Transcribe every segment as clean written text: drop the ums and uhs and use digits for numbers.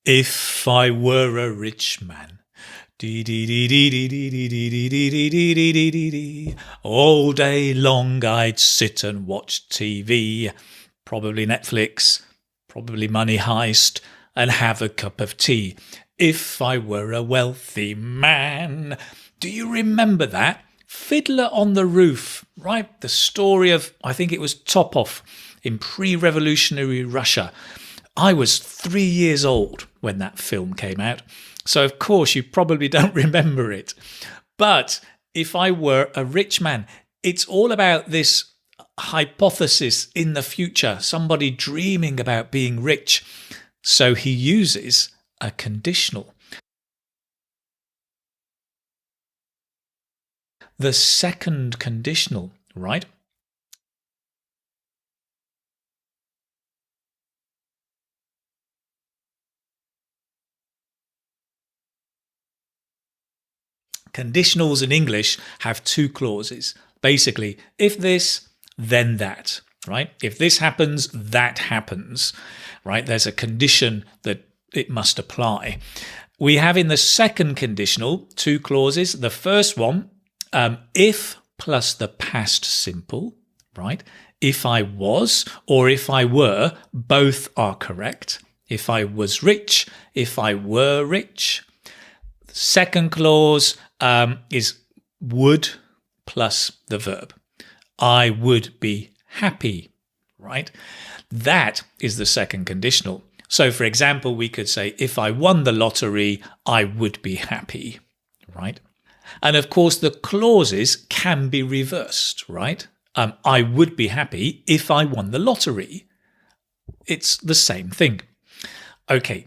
If I were a rich man. All day long I'd sit and watch TV, probably Netflix, probably Money Heist, and have a cup of tea. If I were a wealthy man. Do you remember that? Fiddler on the Roof, right? The story of, I think it was Topov in pre-revolutionary Russia. I was 3 years old when that film came out, so of course you probably don't remember it. But if I were a rich man, it's all about this hypothesis in the future, somebody dreaming about being rich. So he uses a conditional. The second conditional, right? Conditionals in English have two clauses. Basically, if this, then that, right? If this happens, that happens, right? There's a condition that it must apply. We have in the second conditional two clauses. The first one, if plus the past simple, right? If I was or if I were, both are correct. If I was rich, if I were rich. Second clause is would plus the verb. I would be happy, right? That is the second conditional. So, for example, we could say, if I won the lottery, I would be happy, right? And of course, the clauses can be reversed, right? I would be happy if I won the lottery. It's the same thing. Okay.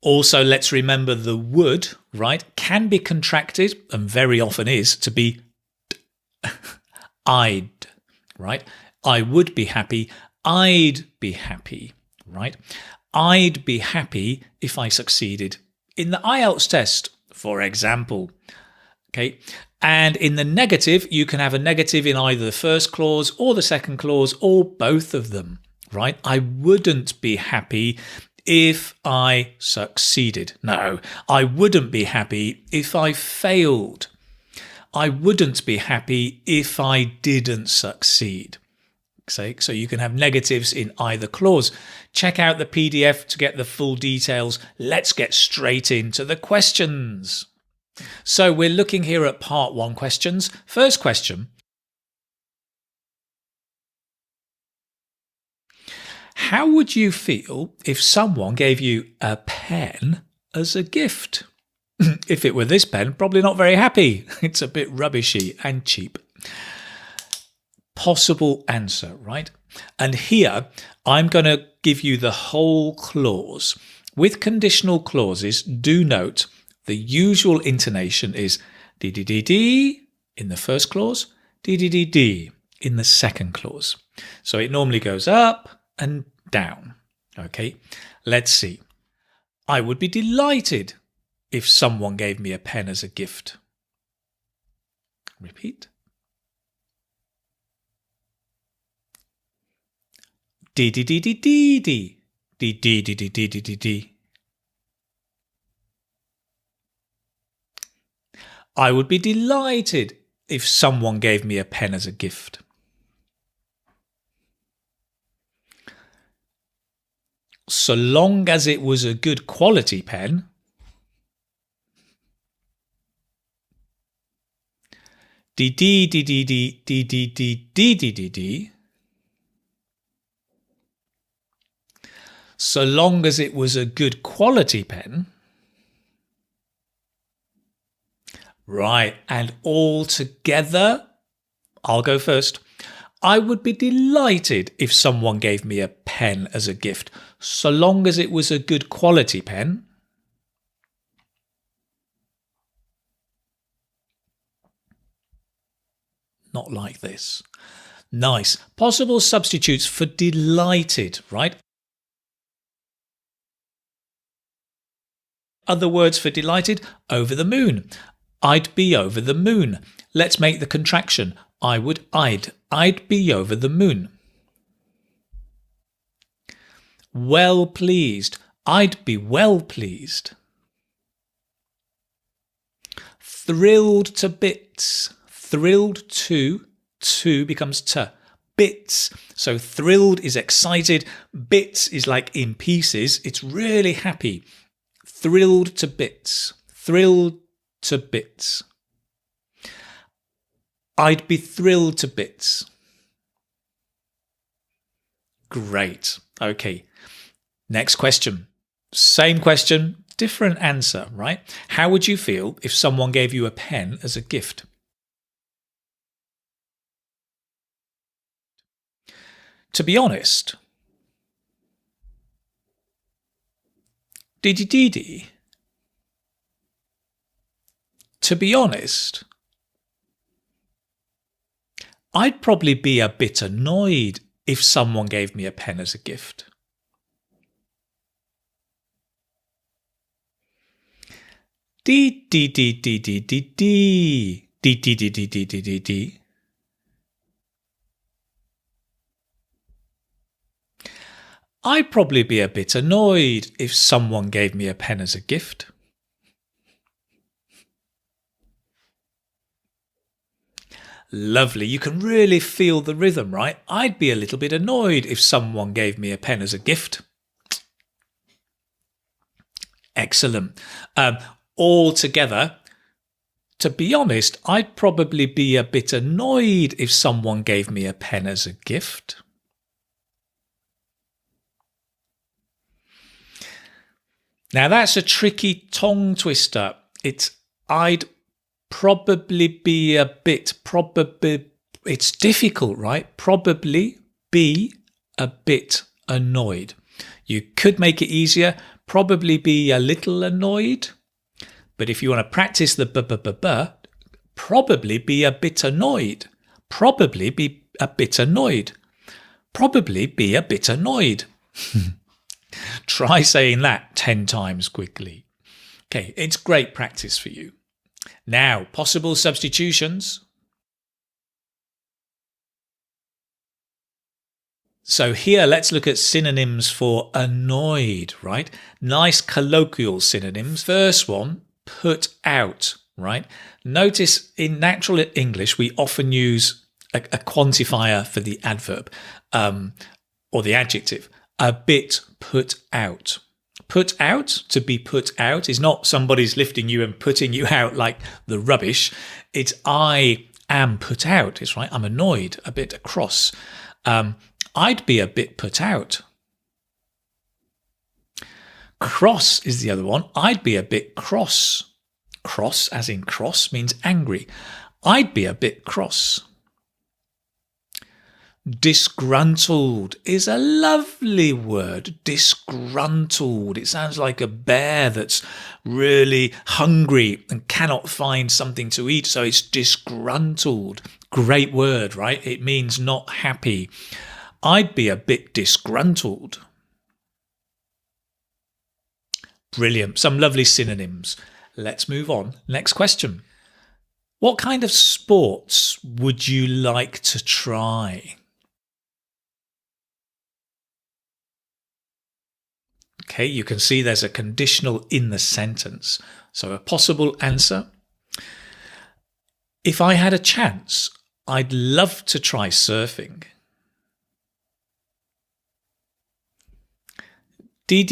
Also, let's remember the would, right, can be contracted, and very often is, to be I'd, right? I would be happy, I'd be happy, right? I'd be happy if I succeeded in the IELTS test, for example. Okay, and in the negative, you can have a negative in either the first clause or the second clause or both of them, right? I wouldn't be happy if I succeeded. No, I wouldn't be happy if I failed. I wouldn't be happy if I didn't succeed. So you can have negatives in either clause. Check out the PDF to get the full details. Let's get straight into the questions. So we're looking here at part 1 questions. First question. How would you feel if someone gave you a pen as a gift? If it were this pen, probably not very happy. It's a bit rubbishy and cheap. Possible answer, right? And here, I'm going to give you the whole clause. With conditional clauses, do note the usual intonation is d-d-d-d in the first clause, d-d-d-d in the second clause. So it normally goes up and down. Okay, let's see. I would be delighted if someone gave me a pen as a gift. Repeat. D-d-d-d-d-d. D-d-d-d-d-d-d. I would be delighted if someone gave me a pen as a gift. So long as it was a good quality pen. D-d-d-d-d-d-d-d-d-d-d-d. So long as it was a good quality pen. Right, and all together, I'll go first. I would be delighted if someone gave me a pen as a gift, so long as it was a good quality pen. Not like this. Nice. Possible substitutes for delighted, right? Other words for delighted, over the moon. I'd be over the moon. Let's make the contraction. I'd be over the moon. Well pleased. I'd be well pleased. Thrilled to bits. Thrilled to becomes to. Bits. So thrilled is excited. Bits is like in pieces. It's really happy. Thrilled to bits. Thrilled to bits. I'd be thrilled to bits. Great. Okay. Next question. Same question, different answer, right? How would you feel if someone gave you a pen as a gift? To be honest, dee. To be honest, I'd probably be a bit annoyed if someone gave me a pen as a gift. Dee. I'd probably be a bit annoyed if someone gave me a pen as a gift. Lovely. You can really feel the rhythm, right? I'd be a little bit annoyed if someone gave me a pen as a gift. Excellent. All together, to be honest, I'd probably be a bit annoyed if someone gave me a pen as a gift. Now that's a tricky tongue twister. I'd probably be a bit, it's difficult, right? Probably be a bit annoyed. You could make it easier, probably be a little annoyed. But if you want to practice the probably be a bit annoyed. Probably be a bit annoyed. Probably be a bit annoyed. Try saying that 10 times quickly. Okay, it's great practice for you. Now, possible substitutions. So here, let's look at synonyms for annoyed, right? Nice colloquial synonyms. First one, put out, right? Notice in natural English, we often use a quantifier for the adverb or the adjective. A bit put out. Put out, to be put out, is not somebody's lifting you and putting you out like the rubbish. It's I am put out. It's right. I'm annoyed, a bit cross. I'd be a bit put out. Cross is the other one. I'd be a bit cross. Cross, as in cross, means angry. I'd be a bit cross. Disgruntled is a lovely word. Disgruntled. It sounds like a bear that's really hungry and cannot find something to eat, so it's disgruntled. Great word, right? It means not happy. I'd be a bit disgruntled. Brilliant. Some lovely synonyms. Let's move on. Next question. What kind of sports would you like to try? Okay, you can see there's a conditional in the sentence. So a possible answer. If I had a chance, I'd love to try surfing. D.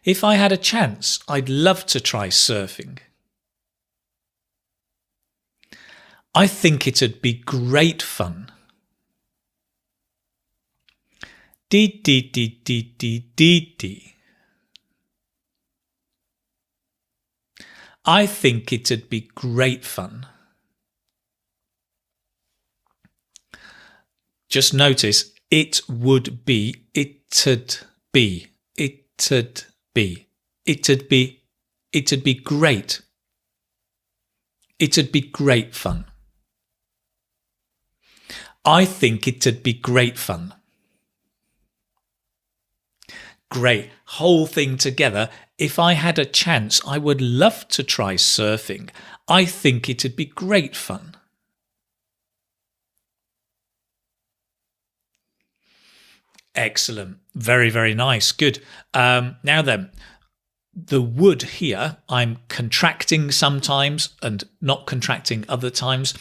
If I had a chance, I'd love to try surfing. I think it'd be great fun. D. I think it'd be great fun. Just notice it would be, it'd be, it'd be, it'd be, it'd be great. It'd be great fun. I think it'd be great fun. Great. Whole thing together. If I had a chance, I would love to try surfing. I think it'd be great fun. Excellent. Very, very nice. Good. Now then, the would here, I'm contracting sometimes and not contracting other times.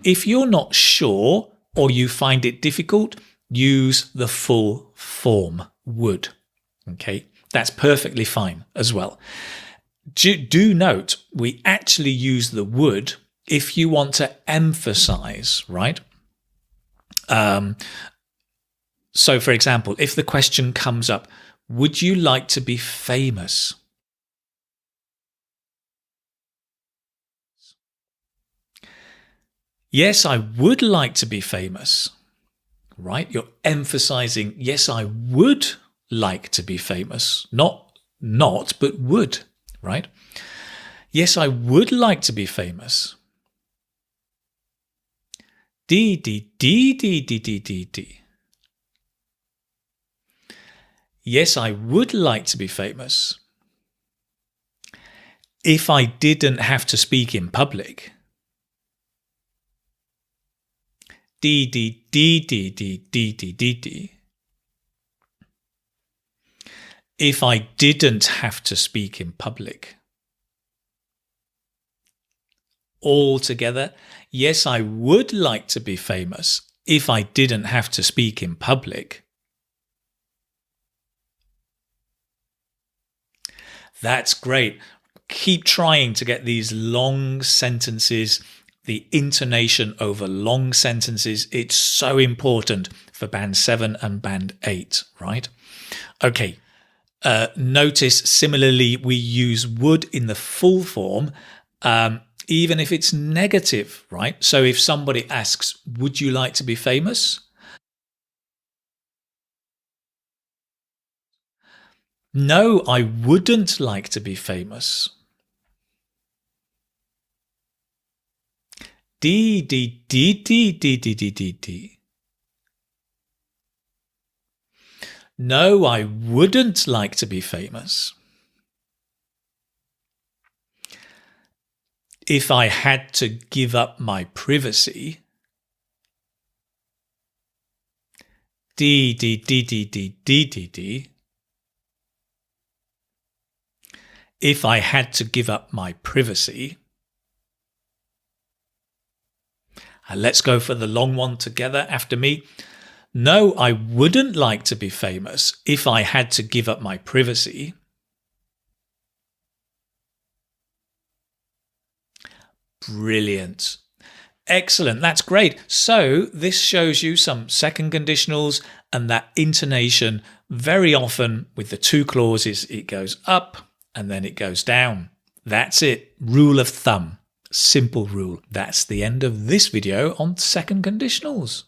If you're not sure or you find it difficult, use the full form, would. Okay, that's perfectly fine as well. Do note, we actually use the would if you want to emphasize, right? So, for example, if the question comes up, would you like to be famous? Yes, I would like to be famous, right? You're emphasizing, yes, I would like to be famous, not, but would, right? Yes, I would like to be famous. D. Yes, I would like to be famous. If I didn't have to speak in public. D. If I didn't have to speak in public. All together, yes, I would like to be famous if I didn't have to speak in public. That's great. Keep trying to get these long sentences, the intonation over long sentences. It's so important for band 7 and band 8, right? Okay. Notice similarly, we use would in the full form, even if it's negative, right? So if somebody asks, would you like to be famous? No, I wouldn't like to be famous. D. No, I wouldn't like to be famous. If I had to give up my privacy. D. If I had to give up my privacy. Let's go for the long one together after me. No, I wouldn't like to be famous if I had to give up my privacy. Brilliant. Excellent. That's great. So this shows you some second conditionals and that intonation. Very often with the two clauses, it goes up and then it goes down. That's it. Rule of thumb. Simple rule. That's the end of this video on second conditionals.